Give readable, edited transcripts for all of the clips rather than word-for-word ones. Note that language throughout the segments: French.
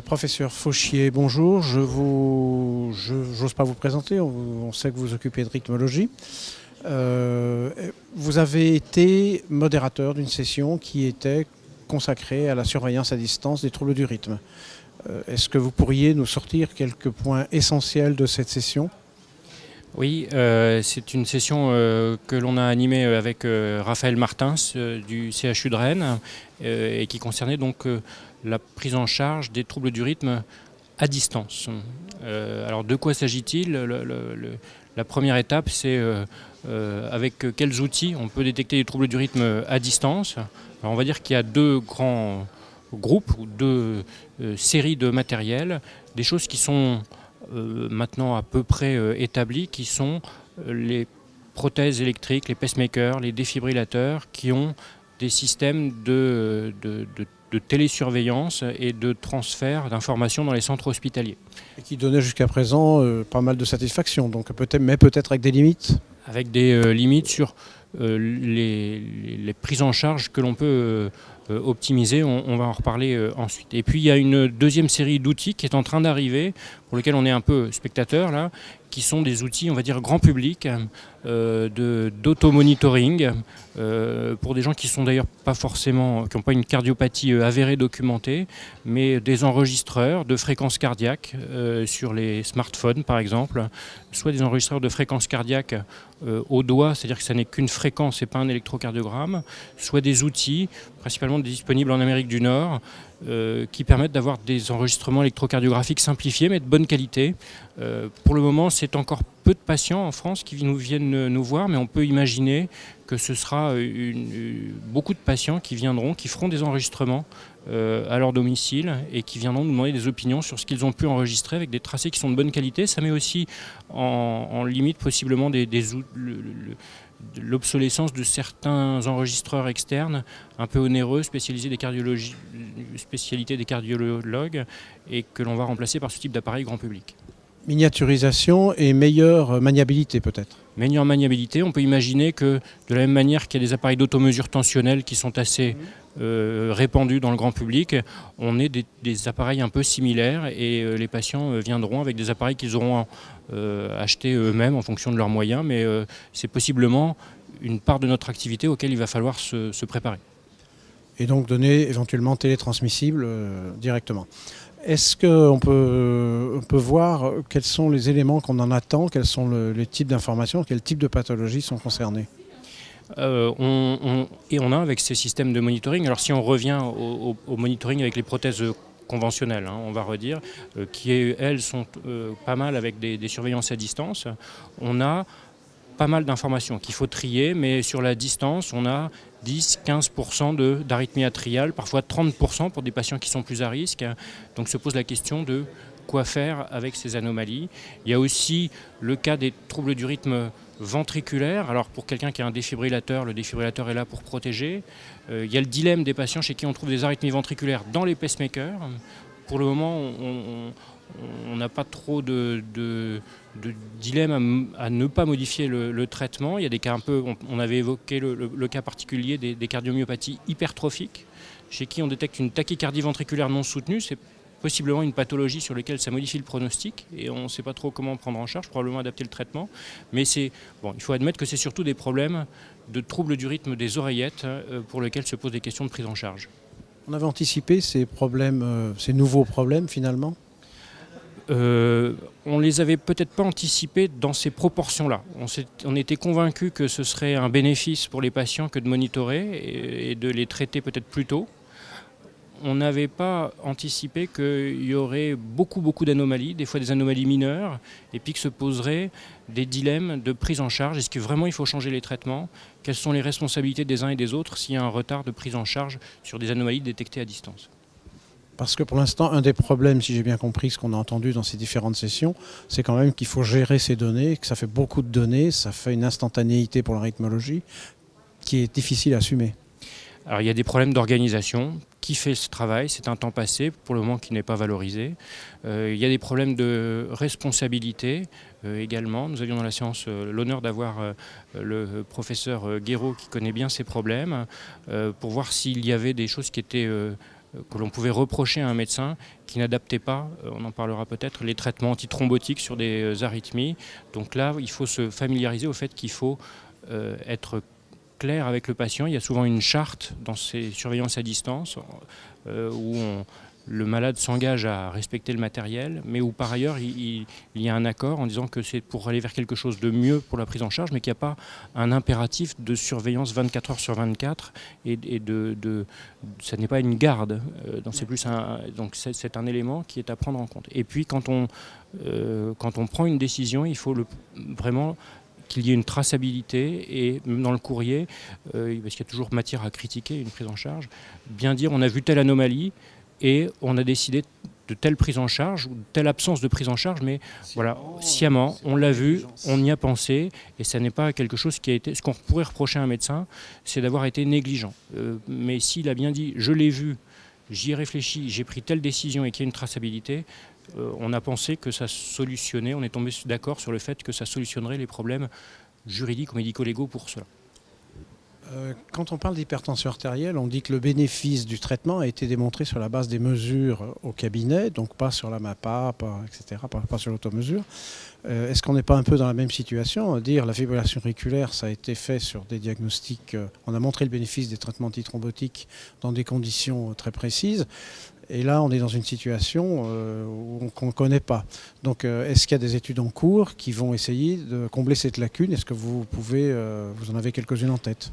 Professeur Fauchier, bonjour. J'ose pas vous présenter, on sait que vous vous occupez de rythmologie. Vous avez été modérateur d'une session qui était consacrée à la surveillance à distance des troubles du rythme. Est-ce que vous pourriez nous sortir quelques points essentiels de cette session ? Oui, c'est une session que l'on a animée avec Raphaël Martins du CHU de Rennes et qui concernait donc la prise en charge des troubles du rythme à distance. Alors de quoi s'agit-il ? La première étape, c'est avec quels outils on peut détecter les troubles du rythme à distance. Alors on va dire qu'il y a deux grands groupes ou deux séries de matériel, des choses qui sont maintenant à peu près établis, qui sont les prothèses électriques, les pacemakers, les défibrillateurs, qui ont des systèmes de télésurveillance et de transfert d'informations dans les centres hospitaliers. Et qui donnait jusqu'à présent pas mal de satisfaction, donc peut-être avec des limites ? Avec des limites sur les prises en charge que l'on peut optimiser, on va en reparler ensuite. Et puis il y a une deuxième série d'outils qui est en train d'arriver, pour lesquels on est un peu spectateur là, qui sont des outils, on va dire, grand public, d'auto-monitoring, pour des gens qui sont d'ailleurs pas forcément, qui n'ont pas une cardiopathie avérée documentée, mais des enregistreurs de fréquences cardiaques sur les smartphones par exemple, soit des enregistreurs de fréquences cardiaques au doigt, c'est-à-dire que ça n'est qu'une fréquence et pas un électrocardiogramme, soit des outils, principalement disponibles en Amérique du Nord, qui permettent d'avoir des enregistrements électrocardiographiques simplifiés mais de bonne qualité. Pour le moment, c'est encore peu de patients en France qui viennent nous voir, mais on peut imaginer que ce sera beaucoup de patients qui viendront, qui feront des enregistrements à leur domicile et qui viendront nous demander des opinions sur ce qu'ils ont pu enregistrer avec des tracés qui sont de bonne qualité. Ça met aussi en limite possiblement l'obsolescence de certains enregistreurs externes un peu onéreux, spécialités des cardiologues et que l'on va remplacer par ce type d'appareil grand public. Miniaturisation et meilleure maniabilité peut-être. Meilleure maniabilité, on peut imaginer que de la même manière qu'il y a des appareils d'automesure tensionnelle qui sont assez répandus dans le grand public, on ait des appareils un peu similaires et les patients viendront avec des appareils qu'ils auront achetés eux-mêmes en fonction de leurs moyens, mais c'est possiblement une part de notre activité auquel il va falloir se préparer. Et donc données éventuellement télétransmissibles directement. Est-ce qu'on peut voir quels sont les éléments qu'on en attend, quels sont les types d'informations, quels types de pathologies sont concernés ? On a avec ces systèmes de monitoring, alors si on revient au monitoring avec les prothèses conventionnelles, on va redire, qui elles sont pas mal avec des surveillances à distance, on a pas mal d'informations qu'il faut trier, mais sur la distance, on a 10-15% d'arythmie atriale, parfois 30% pour des patients qui sont plus à risque. Donc se pose la question de quoi faire avec ces anomalies. Il y a aussi le cas des troubles du rythme ventriculaire. Alors pour quelqu'un qui a un défibrillateur, le défibrillateur est là pour protéger. Il y a le dilemme des patients chez qui on trouve des arythmies ventriculaires dans les pacemakers. Pour le moment, on n'a pas trop de dilemme à ne pas modifier le traitement. Il y a des cas un peu, on avait évoqué le cas particulier des cardiomyopathies hypertrophiques, chez qui on détecte une tachycardie ventriculaire non soutenue. C'est possiblement une pathologie sur laquelle ça modifie le pronostic et on ne sait pas trop comment prendre en charge, probablement adapter le traitement. Mais il faut admettre que c'est surtout des problèmes de troubles du rythme des oreillettes pour lesquels se posent des questions de prise en charge. On avait anticipé ces problèmes, ces nouveaux problèmes finalement ? On les avait peut-être pas anticipés dans ces proportions-là. On était convaincus que ce serait un bénéfice pour les patients que de monitorer et de les traiter peut-être plus tôt. On n'avait pas anticipé qu'il y aurait beaucoup d'anomalies, des fois des anomalies mineures, et puis que se poseraient des dilemmes de prise en charge. Est-ce que vraiment il faut changer les traitements ? Quelles sont les responsabilités des uns et des autres s'il y a un retard de prise en charge sur des anomalies détectées à distance ? Parce que pour l'instant, un des problèmes, si j'ai bien compris ce qu'on a entendu dans ces différentes sessions, c'est quand même qu'il faut gérer ces données, que ça fait beaucoup de données, ça fait une instantanéité pour la rythmologie qui est difficile à assumer. Alors il y a des problèmes d'organisation. Qui fait ce travail ? C'est un temps passé, pour le moment qui n'est pas valorisé. Il y a des problèmes de responsabilité également. Nous avions dans la séance l'honneur d'avoir le professeur Guéraud qui connaît bien ces problèmes pour voir s'il y avait des choses qui étaient que l'on pouvait reprocher à un médecin qui n'adaptait pas, on en parlera peut-être, les traitements antithrombotiques sur des arythmies. Donc là, il faut se familiariser au fait qu'il faut être clair avec le patient. Il y a souvent une charte dans ces surveillances à distance où le malade s'engage à respecter le matériel, mais où par ailleurs il y a un accord en disant que c'est pour aller vers quelque chose de mieux pour la prise en charge, mais qu'il n'y a pas un impératif de surveillance 24 heures sur 24 ça n'est pas une garde. Donc c'est un élément qui est à prendre en compte. Et puis quand on prend une décision, il faut vraiment qu'il y ait une traçabilité et même dans le courrier, parce qu'il y a toujours matière à critiquer une prise en charge, bien dire on a vu telle anomalie et on a décidé de telle prise en charge ou de telle absence de prise en charge, mais voilà, sciemment, on l'a vu, on y a pensé, et ça n'est pas quelque chose qui a été... Ce qu'on pourrait reprocher à un médecin, c'est d'avoir été négligent. Mais s'il a bien dit, je l'ai vu, j'y ai réfléchi, j'ai pris telle décision et qu'il y a une traçabilité, on a pensé que ça solutionnait, on est tombé d'accord sur le fait que ça solutionnerait les problèmes juridiques ou médico-légaux pour cela. Quand on parle d'hypertension artérielle, on dit que le bénéfice du traitement a été démontré sur la base des mesures au cabinet, donc pas sur la MAPA, etc., pas sur l'automesure. Est-ce qu'on n'est pas un peu dans la même situation? Dire la fibrillation auriculaire, ça a été fait sur des diagnostics, on a montré le bénéfice des traitements antithrombotiques dans des conditions très précises. Et là, on est dans une situation qu'on ne connaît pas. Donc, est-ce qu'il y a des études en cours qui vont essayer de combler cette lacune? Est-ce que vous en avez quelques-unes en tête?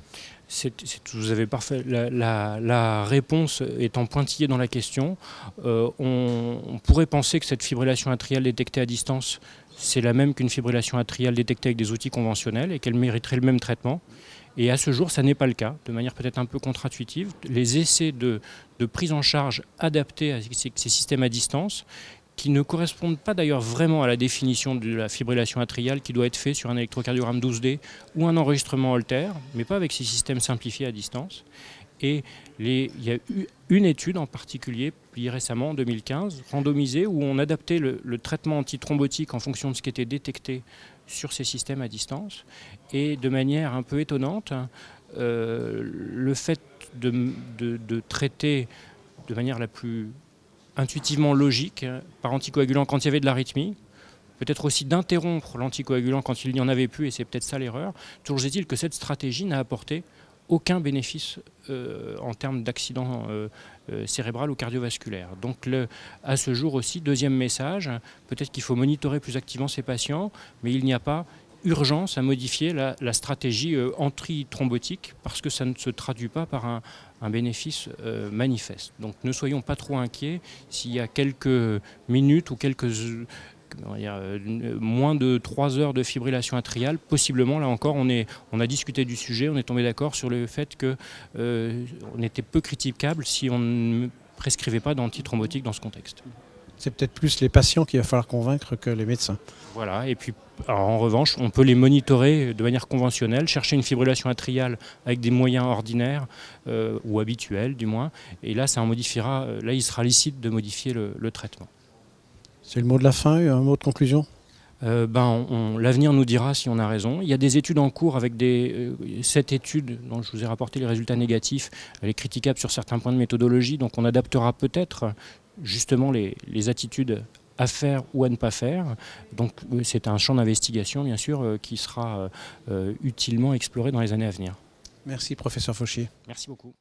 Vous avez parfait. La réponse étant pointillée dans la question, on pourrait penser que cette fibrillation atriale détectée à distance, c'est la même qu'une fibrillation atriale détectée avec des outils conventionnels et qu'elle mériterait le même traitement. Et à ce jour, ça n'est pas le cas, de manière peut-être un peu contre-intuitive. Les essais de prise en charge adaptés à ces systèmes à distance, qui ne correspondent pas d'ailleurs vraiment à la définition de la fibrillation atriale qui doit être fait sur un électrocardiogramme 12D ou un enregistrement Holter, mais pas avec ces systèmes simplifiés à distance. Et il y a eu une étude en particulier, publiée récemment en 2015, randomisée, où on adaptait le traitement antithrombotique en fonction de ce qui était détecté sur ces systèmes à distance. Et de manière un peu étonnante, le fait de traiter de manière la plus intuitivement logique par anticoagulant quand il y avait de l'arythmie, peut-être aussi d'interrompre l'anticoagulant quand il n'y en avait plus, et c'est peut-être ça l'erreur. Toujours est-il que cette stratégie n'a apporté aucun bénéfice en termes d'accident cérébral ou cardiovasculaire. Donc à ce jour aussi, deuxième message, peut-être qu'il faut monitorer plus activement ces patients, mais il n'y a pas urgence à modifier la stratégie antithrombotique parce que ça ne se traduit pas par un bénéfice manifeste. Donc ne soyons pas trop inquiets s'il y a quelques minutes ou moins de 3 heures de fibrillation atriale, possiblement, là encore, on a discuté du sujet, on est tombé d'accord sur le fait qu'on était peu critiquable si on ne prescrivait pas d'antithrombotique dans ce contexte. C'est peut-être plus les patients qu'il va falloir convaincre que les médecins. Voilà, et puis alors, en revanche, on peut les monitorer de manière conventionnelle, chercher une fibrillation atriale avec des moyens ordinaires ou habituels du moins, et là, là il sera licite de modifier le traitement. C'est le mot de la fin, un mot de conclusion? L'avenir nous dira si on a raison. Il y a des études en cours avec 7 études dont je vous ai rapporté les résultats négatifs. Elle est critiquable sur certains points de méthodologie, donc on adaptera peut-être justement les attitudes à faire ou à ne pas faire. Donc c'est un champ d'investigation bien sûr qui sera utilement exploré dans les années à venir. Merci professeur Fauchier. Merci beaucoup.